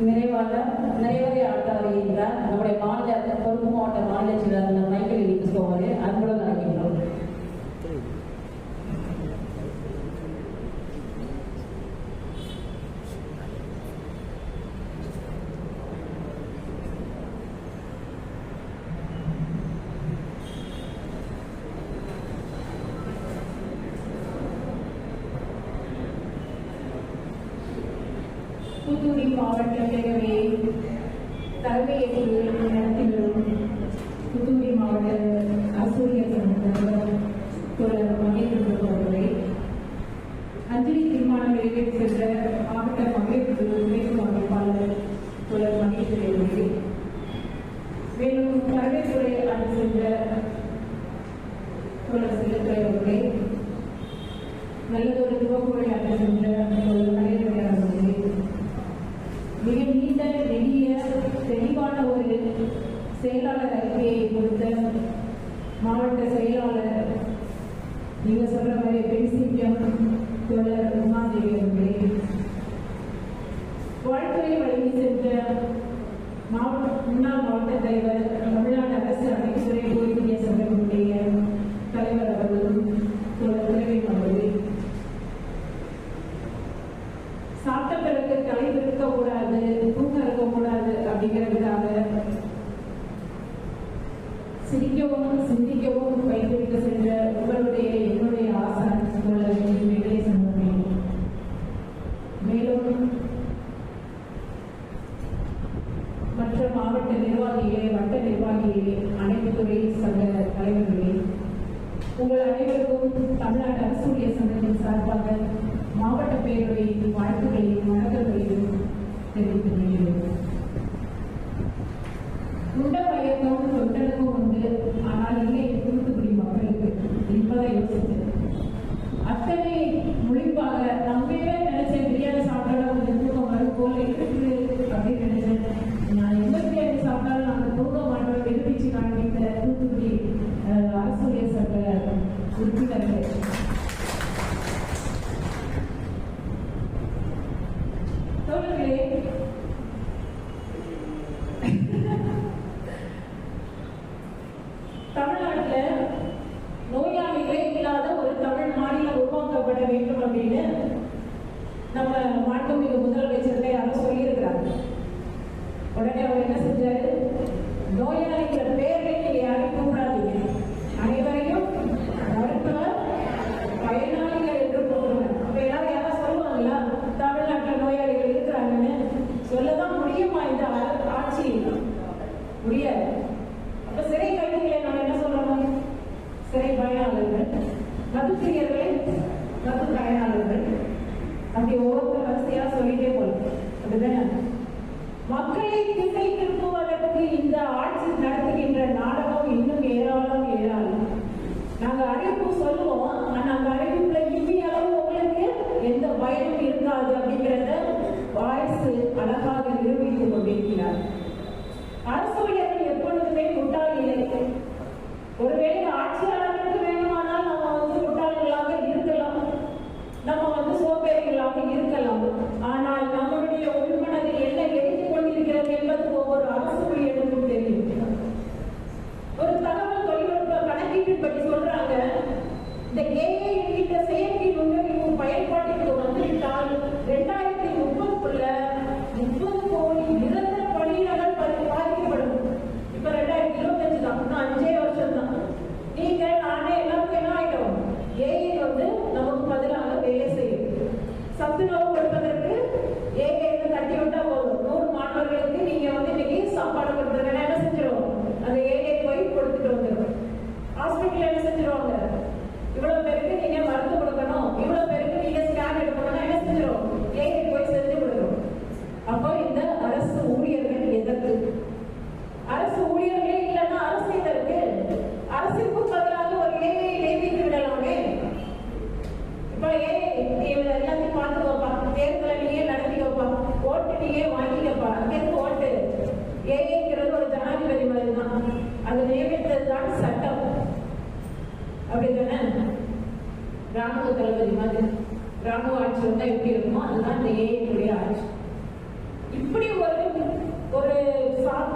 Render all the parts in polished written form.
நிறைவரை ஆட்டார் என்றார் நம்முடைய மாநில பொறுப்பு மாவட்ட மாநில செயலாளர் மைக்கேல் கிறிஸ்தோவரை அன்புடன் அழைக்கின்றோம். தூத்துக்குடி மாவட்ட பேரவையை தலைமையேற்று நடத்தி வரும் தூத்துக்குடி மாவட்ட ஆசிரியர் சங்க தலைவர் தோழர் மகேந்திரன் அவர்களை அஞ்சலி தீர்மானம் நிறைவேற்றி சென்ற மாவட்ட மகளிர் துணைக்கு அமைப்பாளர் தோழர் மகேந்திரன் அவர்களை, மேலும் வரவேற்புரை அன்று சென்ற தோழர் செல்லத்துறை அவர்களை, நல்லதொரு துவக்குரை அன்று சென்ற தோழர் மகேந்திரன் அவர்களை, மிக நீண்ட நெடிய தெளிவான ஒரு செயலாளர் அறிக்கையை கொடுத்த மாவட்ட செயலாளர் நீங்க சொல்ற மாதிரி பெருசிக்கம் தோழர் உமாதேவி அவர்களே, வாழ்த்துறை வழங்கி சென்ற முன்னாள் மாவட்ட தலைவர் தமிழ்நாடு அரசு அமைப்புத்துறை ஓய்வூதிய சங்கத்தினுடைய தலைவர் அவர்களும் தோழர் துறைவன் அவர்களே, சாப்பிட்ட பிறகு தலை இருக்க கூடாது, தூக்கம் இருக்கக்கூடாது அப்படிங்கிறதுக்காக சிரிக்கவும் சிந்திக்கவும் வைத்திருக்க சென்ற உங்களுடைய என்னுடைய ஆசான் மேலே சம்பந்தம். மேலும் மற்ற மாவட்ட நிர்வாகிகளே, வட்ட நிர்வாகிகளே, அனைத்து துறை சங்க தலைவர்களே, உங்கள் அனைவருக்கும் தமிழ்நாடு அரசு சங்கத்தின் சார்பாக மாவட்ட பேரவையின் வாழ்த்துக்களையும் வணக்கங்களையும் தெரிவித்துக் கொள்கிறோம். உண்ட பயக்கம் தொண்டனுக்கும் உண்டு, ஆனால் இல்லை தூத்துக்குடி மக்களுக்கு இப்பதான் யோசிச்சேன். அத்தனை முழிப்பாக நம்பவே நினைச்சேன், பிரியாணி சாப்பிட்டாலும் கொஞ்சம் தூக்கம் வரும் போல இருக்குது அப்படின்னு நினைச்சேன். நான் எந்த பிரியாணி சாப்பிட்டாலும் அந்த தூக்கம் மாற்றம் நிரூபிச்சு காண்பித்த தூத்துக்குடி அரசு சங்க உறுப்பினர்கள், தோழர்களே, தமிழ்நாட்டில் நோயாளிகளே இல்லாத ஒரு தமிழ் மாநிலம் உருவாக்கப்பட வேண்டும் அப்படின்னு நம்ம மாண்புமிகு முதலமைச்சர்களை யாரும் சொல்லியிருக்கிறாங்க. உடனே அவர் என்ன செஞ்சாரு, நோயாளிங்கிற பேரை நீங்க யாரையும் கூப்பிடாதீங்க, அனைவரையும் மருத்துவர் பயனாளிகள் என்று கூப்பிடுவாங்க. அப்ப எல்லாரும் யாரும் சொல்லுவாங்களா தமிழ்நாட்டில் நோயாளிகள் இருக்கிறாங்கன்னு? சொல்லதான் முடியுமா இந்த ஆட்சி? முடியாது. அப்ப சிறை கைதிகளை நம்ம என்ன சொல்லணும்? சிறை பயனாளர்கள், மதுப்பிரியர்களை மது பயனாளர்கள், அப்படி ஒவ்வொருத்தர் வரிசையா சொல்லிட்டே போகும். அப்படிதானே? மக்களை திசை திருப்புவதற்கு இந்த ஆட்சி நடத்துகின்ற நாடகம் இன்னும் ஏராளம் ஏராளம். நாங்க அறிவிப்பு சொல்லுவோம், ஆனா அந்த அறிவிப்புல இம்மி அளவு உங்களுக்கு எந்த பயனும் இருக்காது அப்படிங்கிறத வாய்ஸ் அழகாக நிரூபித்துக் கொண்டிருக்கிறார். அரசு ஊழியர்கள் எப்பொழுதுமே முட்டாள் இல்லை. ஒருவேளை ஆட்சியாளர்களுக்கு வேணுமானால் நம்ம முட்டாள்களாக இருக்கலாம், நம்ம சோம்பேறிகளாக இருக்கலாம். ஆனால் நம்மளுடைய உள்மனதில் என்ன எரிந்து கொண்டிருக்கிறது என்பது ஒவ்வொரு அரசு ஊழியர்களுக்கும் தெரியும். ஒரு தகவல் தொழில்நுட்ப கணக்கீட்டின்படி சொல்றாங்க, இந்த ஏஐ என்கின்ற செயற்கை நுண்ணறிவு பயன்பாட்டிற்கு வந்துவிட்டால் 2030க்குள்ள 30 கோடி நிரந்தர பணியிடங்கள் பாதிக்கப்படும். இப்ப 2025 தான், இன்னும் 5 வருஷம் தான். நீங்க நானே எல்லாருக்கும் என்ன ஆயிடும், ஏஐ நமக்கு பதிலாக வேலை செய்யும். சத்துணவு கொடுப்பதற்கு ஏஐ தட்டி விட்டா போதும். 100 மாணவர்களுக்கு நீங்க இன்னைக்கு சாப்பாடு கொடுத்துருக்க என்ன செஞ்சிடும், அந்த ஏஐ போய் கொடுத்துட்டு வந்துடும். ஹாஸ்பிட்டல் என்ன செஞ்சிருவாங்க, இவ்வளவு பேருக்கு நீங்க மருந்து கொடுக்கணும், இவ்வளவு பேருக்கு நீங்க ஸ்கேன் எடுக்கணும், என்ன செஞ்சிடும், ஏஐ போய் செஞ்சு கொடுக்கணும். அப்போ இந்த அரசு ஊழியர்கள் எதற்கு? அரசு ஊழியர்களே இல்லைன்னா அரசு எதற்கு? அரசுக்கு பதிலாக ஒரு ஏஐ நியமித்து விடலாமே. இப்ப ஏஐ எல்லாத்தையும் பார்த்து வைப்பா, தேர்தலை நீயே நடத்தி வைப்பா, ஓட்டு நீயே வாங்கிக்கப்பா, அங்கிருந்து ஓட்டு. ஏஐங்கிறது ஒரு ஜனாதிபதி மாதிரி தான், அது நியமித்ததுதான் சட்டம். அப்படித்தானே? ராணுவ தளபதி மாதிரி ராணுவ ஆட்சி வந்தா எப்படி இருக்குமோ அதுதான் இந்த ஏஐ ஆட்சி. இப்படி ஒரு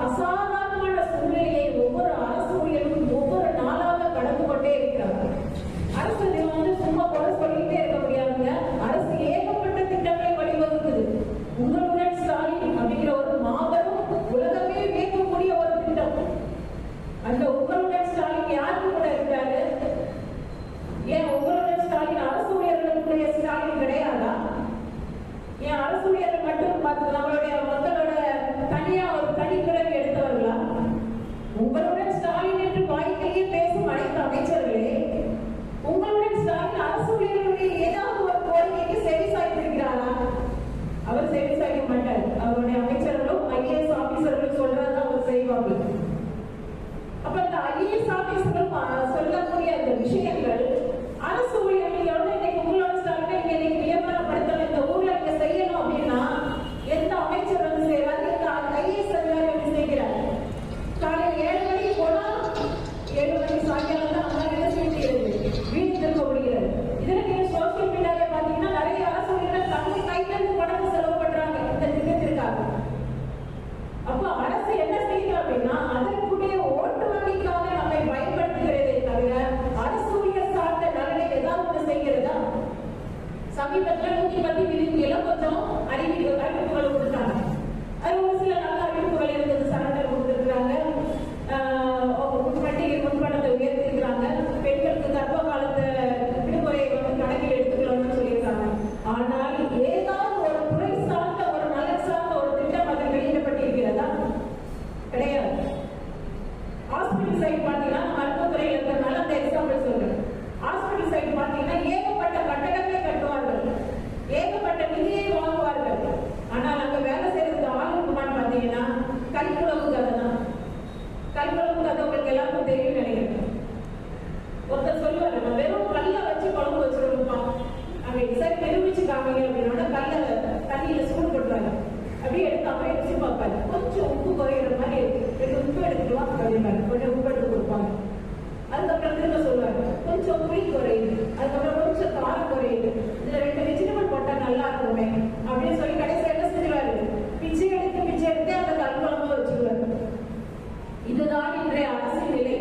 அசாதாரணமான சூழ்நிலையை ஒவ்வொரு அரசு ஊழியரும் ஒவ்வொரு நாளாக கடந்து கொண்டே இருக்கிறார்கள். அரசு சும்மா குறை சொல்லிட்டே இருக்க முடியாதுங்க. அரசு ஏகப்பட்ட திட்டங்களை வழிவகுக்குது. உங்களுடன் ஸ்டாலின் அப்படிங்கிற ஒரு மாபெரும் உலகமே வியக்கக்கூடிய ஒரு திட்டம். அந்த உங்களுடன் ஸ்டாலின் யாருக்கு கூட இருக்கிறாரு? ஏன் உங்களுடன் ஸ்டாலின் அரசு ஊழியர்களுடைய ஸ்டாலின் கிடையாதா? ஏன் அரசு ஊழியர்கள் மட்டும் நம்மளுடைய மக்களோட தனியா ஒரு தனிப்பிறகு எடுத்தவர்களா? உங்களுடன் ஸ்டாலின் என்று வாய்க்கையே பேசும் அனைத்து அமைச்சர்களே, உங்களுடன் ஸ்டாலின் அரசு ஊழியர்களுடைய ஏதாவது ஒரு கோரிக்கைக்கு செவி சாய்த்திருக்கிறாரா? அவர் செவி சாய்க்க மாட்டார். அவருடைய அமைச்சர்களும் IAS ஆபீசர்களும் சொல்றதான் அவர் செய்வாங்க. அப்ப இந்த IAS ஆபீசர்கள் சொல்லக்கூடிய அந்த விஷயங்கள் அரசு ஊழியர்களோட இன்னைக்கு உங்களோட ஸ்டாலினை இன்னைக்கு நியமனப்படுத்தல இந்த ஊர்ல நீங்க செய்யணும் அப்படின்னா எந்த அமைச்சர் வந்து செய்யறாரு? இந்த IAS அதிகாரி வந்து செய்கிறார். காலையில் 7 மணிக்கு போனா 7 மணி சாயங்காலம் தான் நம்ம என்ன செய்யறது? வீடு திரும்ப முடிகிறது. இதுல நீங்க சோசியல் மீடியால பாத்தீங்கன்னா நிறைய அரசு ஊழியர்கள் தங்க கையில இருந்து பணத்தை செலவு பண்றாங்க இந்த திட்டத்திற்காக. அப்ப அரசு என்ன செய்யணும் அப்படின்னா அதற்குடைய ஓட்டு வங்கிக்காக நம்மை பயன்படுத்துகிறதே தவிர அரசு ஊழியர் சார்ந்த நலனை ஏதாவது செய்கிறதா? சமீபத்தில் 110 விதிமுறைகளை கொஞ்சம் அறிவிப்புகள் கொடுத்தாங்க. அது ஒரு சில நல்ல அறிவிப்புகள் இருந்தது. சரண்டர் கொடுத்திருக்கிறாங்க, பட்டியலை முன்பணத்தை உயர்த்திருக்கிறாங்க, பெண்களுக்கு கர்ப்ப காலத்தை விடுமுறை கணக்கில் எடுத்துக்கலாம்னு சொல்லியிருக்காங்க. ஆனால் ஏதாவது ஒரு துறை சார்ந்த ஒரு நலன் சார்ந்த ஒரு திட்டம் அதில் வெளியிடப்பட்டிருக்கிறதா? கிடையாது. ஹாஸ்பிட்டல் சைடு பார்த்தீங்கன்னா மருத்துவத்துறையில் இருக்கிறதுனால அந்த எக்ஸாம்பிள் சொல்றேன். ஹாஸ்பிட்டல் சைடு பார்த்தீங்கன்னா ஏகப்பட்ட கட்டடங்களை கட்டுவார்கள், ஏகப்பட்ட நிதியை வாங்குவார்கள். ஆனால் அங்க வேலை செய்யறதுக்கு ஆள் இருக்குமான்னு பார்த்தீங்கன்னா கல்குளவு கதை தான். கல்குளவு கதை உங்களுக்கு எல்லாருக்கும் தெரியும் நினைக்கிறேன். ஒருத்தர் சொல்லுவாரு, நம்ம வெறும் கல்ல வச்சு குழம்பு வச்சுருப்போம், அங்க சரி நிரூபிச்சு காமிங்க அப்படின்னா கல்ல தண்ணியில சூடு போட்டுவாங்க. அப்படியே எடுத்து அப்படியே ருசி பார்ப்பாரு. கொஞ்சம் உப்பு குறையிற மாதிரி இருக்கு, உப்பு எடுத்துக்கலாம் அப்படின்னாரு. கொஞ்சம் உப்பு எடுத்து கொடுப்பாங்க. அதுக்கப்புறம் திரும்ப சொல்லுவாங்க கொஞ்சம் புளி குறையுது, அதுக்கப்புறம் கொஞ்சம் காரம் குறையுது, இதுல 2 வெஜிடபிள் போட்டா நல்லா இருக்குமே அப்படின்னு சொல்லி கடைசி என்ன செஞ்சுருவாரு? பிச்சை எடுத்து அந்த கல்குழம்பு வச்சுருவாரு. இதுதான் இன்றைய அரசின் நிலை.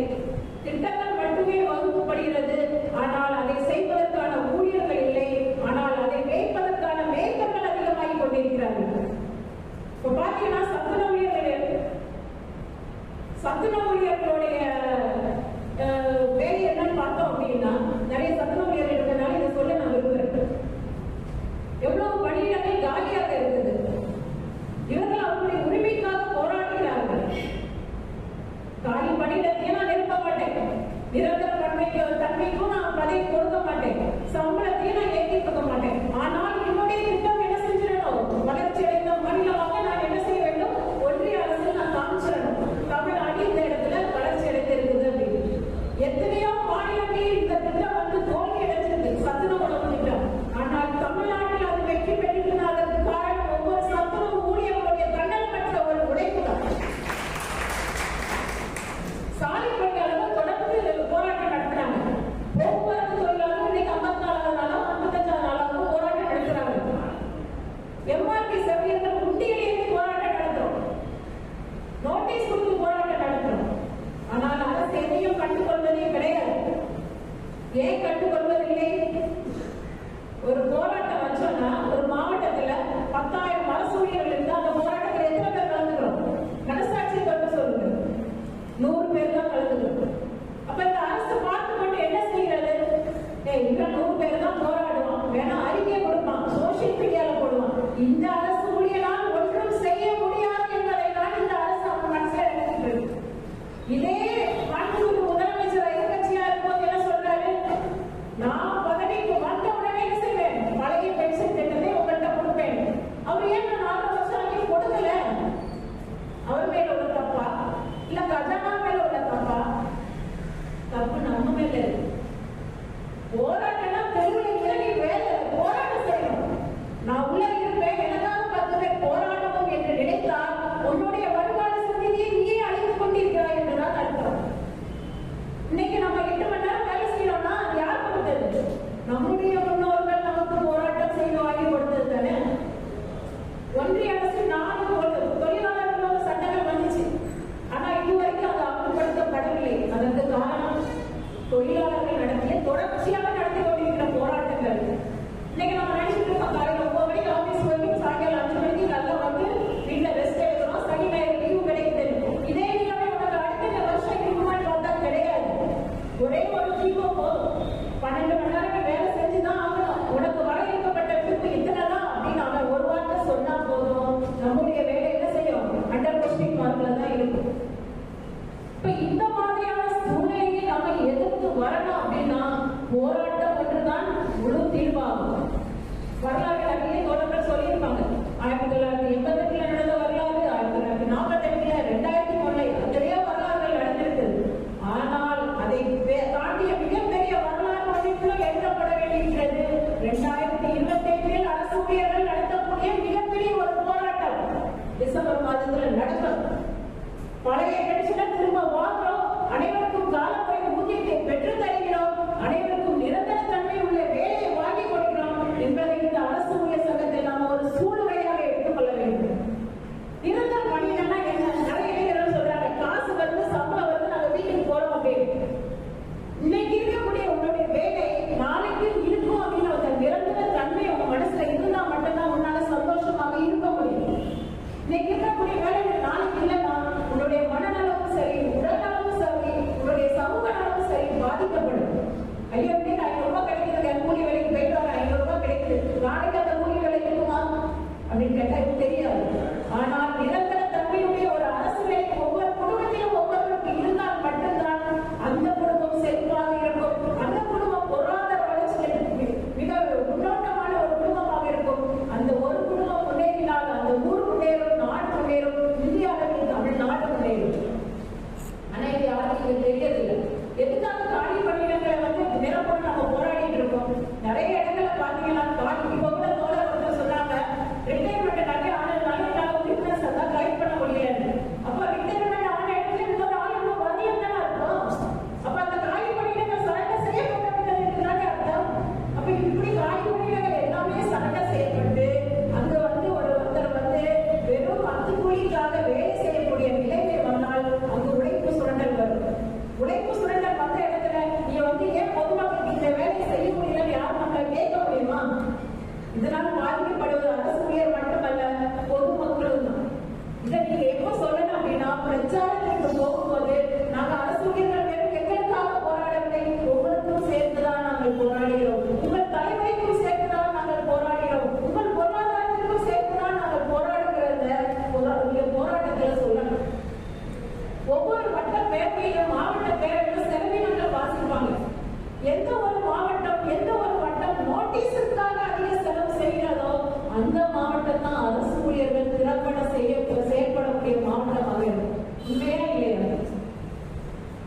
திட்டங்கள் மட்டுமே வகுக்கப்படுகிறது, ஆனால் அதை செய்வதற்கான ஊழியர்கள் இல்லை. ஆனால் அதை மேய்ப்பதற்கான மேய்ப்பர்கள் அதிகமாகி கொண்டிருக்கிறார்கள். இப்ப பாத்தீங்கன்னா சத்துண ஊழியர்களுடைய வேலை என்னன்னு பார்த்தோம் அப்படின்னா நிறைய சத்துண ஊழியர்கள் இருக்கிறதுனால இதை சொல்ல நான் விரும்புகிறேன். எவ்வளவு பணியிடங்கள் காலியாக இருக்குது. இவர்கள் அவர்களுடைய உரிமைக்காக போராடுகிறார்கள். காலி பணியிடத்தையும் நான் நிரப்ப மாட்டேன், நிரந்தர தன்மைக்கும் நான் பதவி கொடுக்க மாட்டேன், சம்பளத்தையும் நான் ஏற்றி கொடுக்க மாட்டேன். ஆனால் என்னுடைய திட்டம் என்ன செஞ்சிடணும்? வளர்ச்சி அடைந்த மாநிலமாக நான் என்ன செய்ய வேண்டும்? ஒன்றிய அரசு நான் காமிச்சிடணும் தமிழ்நாடு இந்த இடத்துல வளர்ச்சி அடைந்திருக்குது அப்படின்னு. எத்தனையோ மாநிலங்களில் இந்த திட்டம் வந்து தோல்வி அடைஞ்சிருக்கு, சத்துணவு உணவு திட்டம். ஆனால் தமிழ்நாட்டில் அது வெற்றி பெற்றிருக்கிறது. அதற்கு காரணம் ஒவ்வொரு சத்துணவு ஊழியர்களுடைய தன்னல் பெற்ற ஒரு உழைப்பு தான். சாலை பணியாளர்கள் தொடர்ந்து போராட்டம் நடத்துறாங்க. போக்குவரத்து தொழிலாளர்கள் இன்னைக்கு 54வது நாளோ 55வது நாளாக போராட்டம் நடத்துறாங்க. MRP செவியர்கள் உண்டியலிருந்து போராட்டம் நடத்துறோம், நோட்டீஸ் கொடுத்து போராட்டம் நடத்துறோம். ஆனால் அரசு எதையும் கண்டுகொள்வதே கிடையாது. ஏன் கண்டுகொள்வதில்லை? ஒரு போராட்டம் வச்சோம்னா ஒரு மாவட்டத்துல 10,000 அரசு ஊழியர்கள் இருந்தா அந்த போராட்டத்தில் எத்தனை பேர் கலந்துக்கிறோம்? மனசாட்சி தொட்டு சொல்லுங்க, 100 பேர் தான் கலந்துக்கிறோம். அப்ப இந்த அரசு பார்த்து கொண்டு என்ன செய்யறது? இந்த 100 பேர் தான் போராடுவான், வேணா அறிக்கை கொடுப்பான், சோசியல் மீடியால போடுவான். இந்த அரசு ஊழியரால் ஒன்றும் செய்ய முடியாது என்பதை தான் இந்த அரசு அவங்க மனசுல நினைக்கிறது. இதே மாண்புமிகு முதலமைச்சர் எதிர்கட்சியா இருக்கும்போது என்ன சொல்றாரு? நான் பதவிக்கு வந்த உடனே என்ன செய்வேன்? பழைய பென்ஷன் திட்டத்தை உங்கள்கிட்ட கொடுப்பேன். அவர் ஏன் 4 வருஷம் வரைக்கும் கொடுக்கல? அவர் மேல உள்ள தப்பா இல்ல கஜானா மேல உள்ள தப்பா? தப்பு நம்ம மேல இருக்கு. போராட்டம்னா தெருவில் இறங்கி வேலை போராட்டம் செய்யணும். நான் உள்ள இருப்பேன், எனக்காக அந்த மாவட்டம் தான் அரசு ஊழியர்கள் திறம்பட செயல்படக்கூடிய மாவட்டமாக இருக்கும். உண்மையா இல்லையா?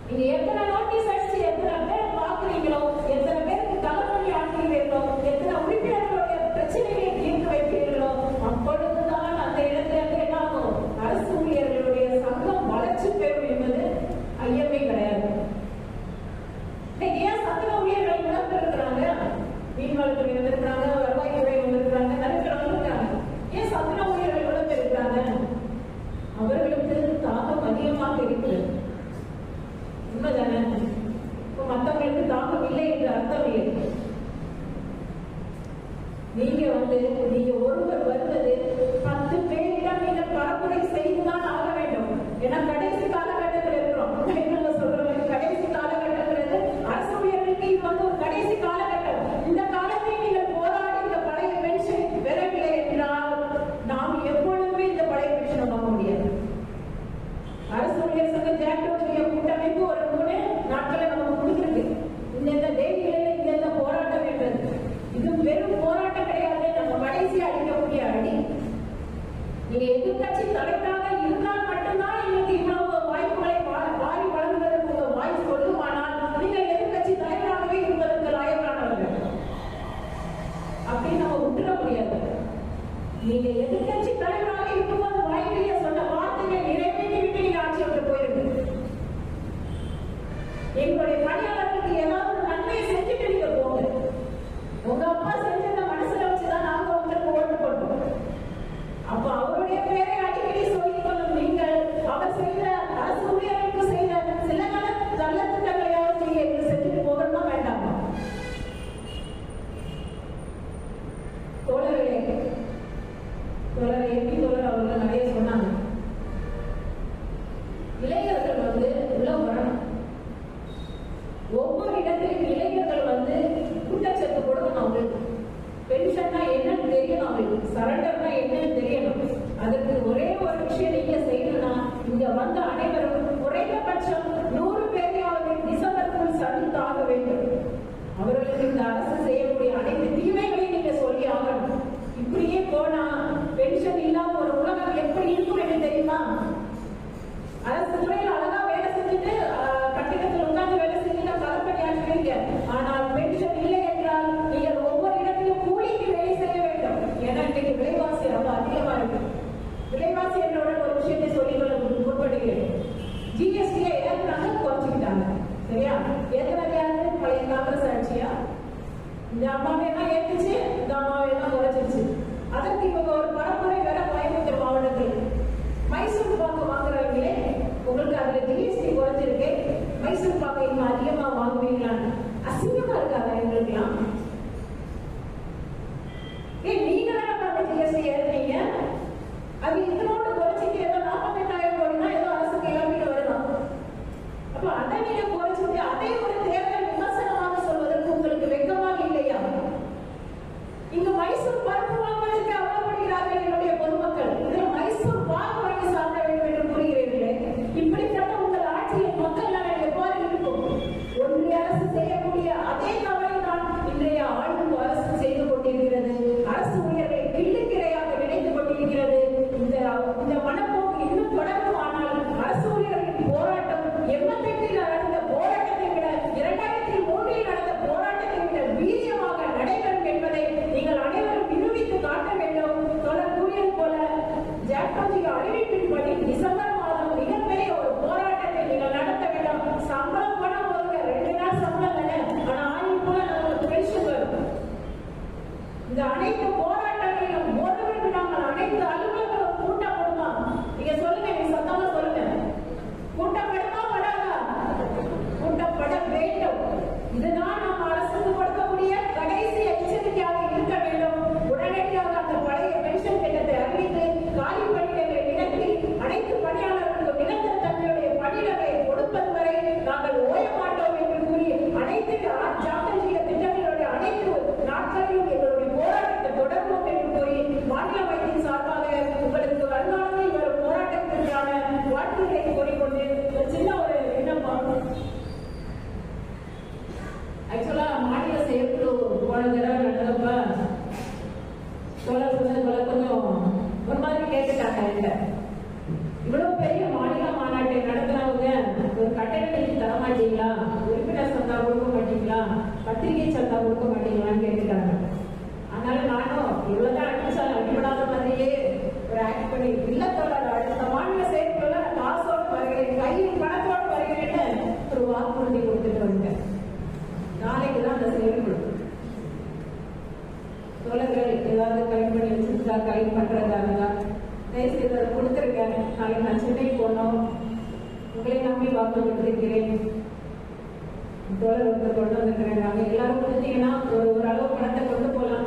நீங்க எத்தனை நோட்டீஸ் அடிச்சு எத்தனை பேர் பாக்குறீங்களோ, எத்தனை பேருக்கு தலைவலி ஆக்குறீர்களோ, எத்தனை உறுப்பினர்களுடைய பிரச்சனைகளை தீர்த்து வைக்கிறீர்களோ, அப்பொழுதுதான் அந்த இடத்துல என்ன ஆகும்? அரசு ஊழியர்களுடைய சங்கம் வளர்ச்சி பெறும் என்பது ஐயமே கிடையாது. ஏன் சத்துண ஊழியர்கள் இழப்பு இருக்கிறாங்க? மீன்வளத்துறை வந்திருக்கிறாங்க, வருவாய்த்துறை வந்திருக்கிறாங்க, நிறைய பேர் வந்திருக்காங்க. ஏன் சத்துண ஊழியர்கள் இழப்பு இருக்கிறாங்க? அவர்களுக்கு தாகம் அதிகமாக இருக்கிறது. உண்மைதானே? இப்ப மற்றவங்களுக்கு தாகம் இல்லை என்று அர்த்தம் இல்லை. நீங்க ஒருவர் வருவது 10 பேரிடம் நீங்கள் பரப்புரை செய்துதான் ஆக வேண்டும். ஏன்னா கடைசி காலகட்டத்தில் இருக்கிறோம். சொல்றவங்க கடைசி காலகட்டங்கிறது அரசு ஊழியர்களுக்கு இது ஒரு கடைசி காலகட்டம். இந்த காலத்தில் நீங்கள் போராடி இந்த பழைய பென்ஷன் பெறவில்லை என்றால் நாம் எப்பொழுதுமே இந்த பழைய பென்ஷனை வாங்க முடியாது. அரசு ஊழியர் சங்க ஜாக்டோஜிய கூட்டமைப்பு ஒரு 3 நாட்களை நமக்கு கொடுத்திருக்கு. இந்த தேதிகளில் இந்த போராட்டம் என்பது இது வெறும் போராட்டம் கிடையாது. நம்ம கடைசி அடிக்கக்கூடிய அடி. நீங்க எதிர்கட்சி தலைவராக இருந்தால் மட்டும்தான் இன்னைக்கு இவ்வளவு வாய்ப்புகளை வாரி வழங்குவதற்கு உங்க வாய்ப்பு சொல்லுமானால் நீங்கள் எதிர்கட்சி தலைவராகவே இருப்பதற்கு லாயக்கானவர்கள். அப்படின்னு நம்ம விட்டுற முடியாது. நீங்க எதிர்கட்சி தலைவராக இருக்கும்போது வாய்ப்பிலேயே சொன்ன வார்த்தைகளை நிறைவேற்றி விட்டு நீங்க ஆட்சி விட்டு போயிருக்கு. எங்களுடைய பணியாளர்களுக்கு ஏதாவது ஒரு நன்மையை செஞ்சுட்டு நீங்க போங்க. உங்க அப்பா செஞ்சத மனசுல வச்சுதான் நாங்க உங்களுக்கு ஓட்டு போட்டோம். அப்ப அவருடைய பேரை அடிக்கடி சொல்லிக் கொள்ளும் நீங்கள் அவர் செய்த அரசு ஊழியர்களுக்கு செய்த சில நல்ல திட்டங்களையாவது நீங்க செஞ்சுட்டு போகணுமா வேண்டாமா? தோழர் எம்பி தோழர் அவர்கள் நிறைய சொன்னாங்க. இளைஞர்கள் உள்ள வரணும். ஒவ்வொரு இடத்திலும் இளைஞர்கள் ஊட்டச்சத்து கொடுக்கணும். அவங்களுக்கு பென்ஷன்னா என்னன்னு தெரியணும், அவங்களுக்கு சரண்டர்னா என்னன்னு தெரியணும். அதுக்கு ஒரே ஒரு விஷயம் நீங்க செய்யணும்னா இங்க வந்த அனைவரும் குறைந்தபட்சம் 100 பேரையாவது டிசம்பருக்குள் சந்தித்தாக வேண்டும். அவர்களுக்கு இந்த அரசு செய்யக்கூடிய அனைத்து தீமைகளையும் நீங்க சொல்லி ஆகணும். இப்படியே போனா பென்ஷன் இல்லாம ஒரு உலகம் எப்படி இருக்கும் என்று தெரியுமா? அரசு துறையில் அழகா வேலை செஞ்சுட்டு கட்டிடத்தில் உட்கார்ந்து வேலை செஞ்சுட்டு களப்பணியாற்றுவீங்க. ஆனால் பென்ஷன் இல்லை என்றால் நீங்கள் ஒவ்வொரு இடத்திலும் கூலிக்கு வேலை செய்ய வேண்டும். ஏன்னா இன்னைக்கு விலைவாசி ரொம்ப அதிகமா இருக்கு. விலைவாசி என்னோட ஒரு விஷயத்தை சொல்லிக்கொள்ள முற்படுகிறேன். ஜிஎஸ்டியை ஏற்கனவே குறைச்சிக்கிட்டாங்க. சரியா? ஏற்கனவே பழைய காங்கிரஸ் ஆட்சியா இந்த அம்மாவே தான் ஏற்றுச்சு, இந்த அம்மாவே தான் குறைச்சிருச்சு. அதற்கு இவங்க ஒரு பரப்புரை வேற கோயம்புத்தூர் மாவட்டத்தில் மைசூர் பாக்கு வாங்குறாங்களே, உங்களுக்கு அதுல ஜிஎஸ்டி குறைஞ்சிருக்கு, மைசூர் பாக்கு இன்னும் அதிகமா வாங்குவீங்களான்னு அசிங்கமா இருக்காங்க எங்களுக்குலாம். நீங்க தானே ஜிஎஸ்டி ஏற்றுறீங்க, அது இதனோட குறைச்சிட்டு ஏதோ 48,000 கோடினா ஏதோ அரசுக்கு இழப்பீடு வருதான். அப்ப அதை நீங்க குறைச்சிட்டு அதே ஒரு தேர்தல் விமர்சனமாக சொல்வதற்கு உங்களுக்கு வெட்கமாக இல்லையா? இங்க மைசூர் பருப்பு வாங்குவதற்கு அவலப்படுகிறார்கள் என்னுடைய பொதுமக்கள். இதில் மைசூர் பாக்கு வாங்கி சாப்பிட வேண்டும் என்று கூறுகிறீர்களே, இப்படிப்பட்ட உங்கள் ஆட்சியில் மக்கள் நலன் எவ்வாறு இருக்கும்? ஒன்றிய அரசு செய்யக்கூடிய அதே தவறை தான் இன்றைய ஆளும் அரசு செய்து கொண்டிருக்கிறது. அரசு ஊழியர்களை கிள்ளுக்கிரையாக நினைத்துக் கொண்டிருக்கிறது. இந்த மனப்போக்கு இன்னும் தொடருமானால் அரசு ஊழியர்களின் போராட்டம் 88 நடந்த போராட்டத்தை விட 2003 நடந்த போராட்டத்தை விட வீரியமாக நடைபெறும் என்பதை நீங்கள் அனைவரும் நிரூபித்து காட்ட வேண்டும். தொடர் கூறியது போல ஜாக்டோஜி அறிவிப்பின்படி டிசம்பர் மாதம் மிகப்பெரிய ஒரு போராட்டத்தை நீங்கள் நடத்த வேண்டும். சம்பளம் பணம் ஒருங்க 2 நாள் சம்பளம் தானே, ஆனா ஆயுள் போல நமக்கு பென்ஷன் வரும். இந்த அனைத்து போராட்டங்களையும் ஒருவருக்கு நாங்கள் அனைத்து அலுவலர்களும் கூட்டப்படுமா? நீங்க சொல்லுங்க, நீங்க சத்தமா சொல்லுங்க. கூட்டப்படுமா படாதா? கூட்டப்பட வேண்டும். இதுதான் நாம் அரசுக்கு கொடுக்கக்கூடிய கடைசி எச்சரிக்கையாக இருக்க வேண்டும். உடனடியாக அந்த பழைய பென்ஷன் திட்டத்தை அறிவித்து காலி பணியிடங்களை நிரப்பி அனைத்து பணியாளர்களுக்கும் நிரந்தர தன்மையுடைய பணியிடங்களை கொடுப்பது வரை நாங்கள் ஓய மாட்டோம் என்று கூறி அனைத்து ஜாக்டோஜிய திட்டங்களுடைய அனைத்து நாட்களிலும் எங்களுடைய போராட்டத்தை தொடர்ந்து சொன்னதுல கொஞ்சம் ஒரு மாதிரி கேட்டுட்டாங்க. என்கிட்ட இவ்வளவு பெரிய மாநில மாநாட்டை நடத்துறவங்க ஒரு கட்டண நிதி தர மாட்டீங்களா, உறுப்பினர் சந்தா கொடுக்க மாட்டீங்களா, பத்திரிகை சந்தா கொடுக்க மாட்டீங்களான்னு கேட்டுட்டாங்க. அதனால நானும் இவ்வளவுதான் அடிச்சாலும் அடிபடாத மாதிரியே ஒரு ஆக்ட் பண்ணி இல்ல தோழர், அடுத்த மாநில செயற்குள்ள காசோடு வருகிறேன், கையில் பணத்தோடு வருகிறேன்னு ஒரு வாக்குறுதி கொடுத்துட்டு வந்துட்டேன். நாளைக்குதான் அந்த செயற்குழு தோழர்கள் ஏதாவது கலெக்ட் பண்ணி வச்சிருக்கா, கலெக்ட் பண்றதா தயவுசெய்து அதை கொடுத்துருக்கேன். நாளைக்கு நான் சென்னைக்கு போனோம், உங்களை நம்பி வாக்கு கொடுத்திருக்கிறேன். தோழர் ஒருத்தர் கொண்டு வந்திருக்கிறேன். நாங்க எல்லாரும் கொடுத்தீங்கன்னா ஒரு அளவு பணத்தை கொண்டு போகலாம்.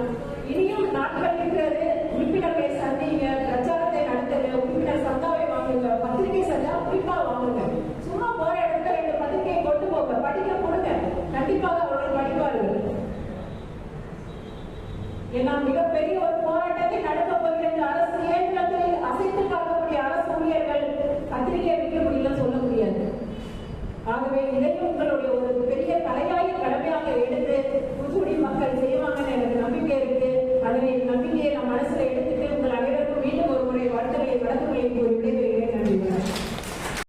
இனியும் நாட்கள் இருக்கிறது. உறுப்பினர்களை சந்திங்க, பிரச்சாரத்தை நடத்துங்க, உறுப்பினர் சந்தாவை வாங்குங்க, பத்திரிகை சந்தா குறிப்பா வாங்குங்க. சும்மா போற இடத்துல 2 பத்திரிகையை கொண்டு போங்க, படிக்க கொடுங்க. கண்டிப்பாக அவர்கள் படிப்பார்கள். ஏன்னா மிகப்பெரிய ஒரு போராட்டத்தை நடத்த போகிற அரசு இயந்திரத்தில் அசைத்து பார்க்கக்கூடிய அரசு ஊழியர்கள் பத்திரிகை வைக்க முடியல, சொல்ல முடியாது. ஆகவே இதையும் உங்களுடைய ஒரு பெரிய தலையாய கடமையாக எடுத்து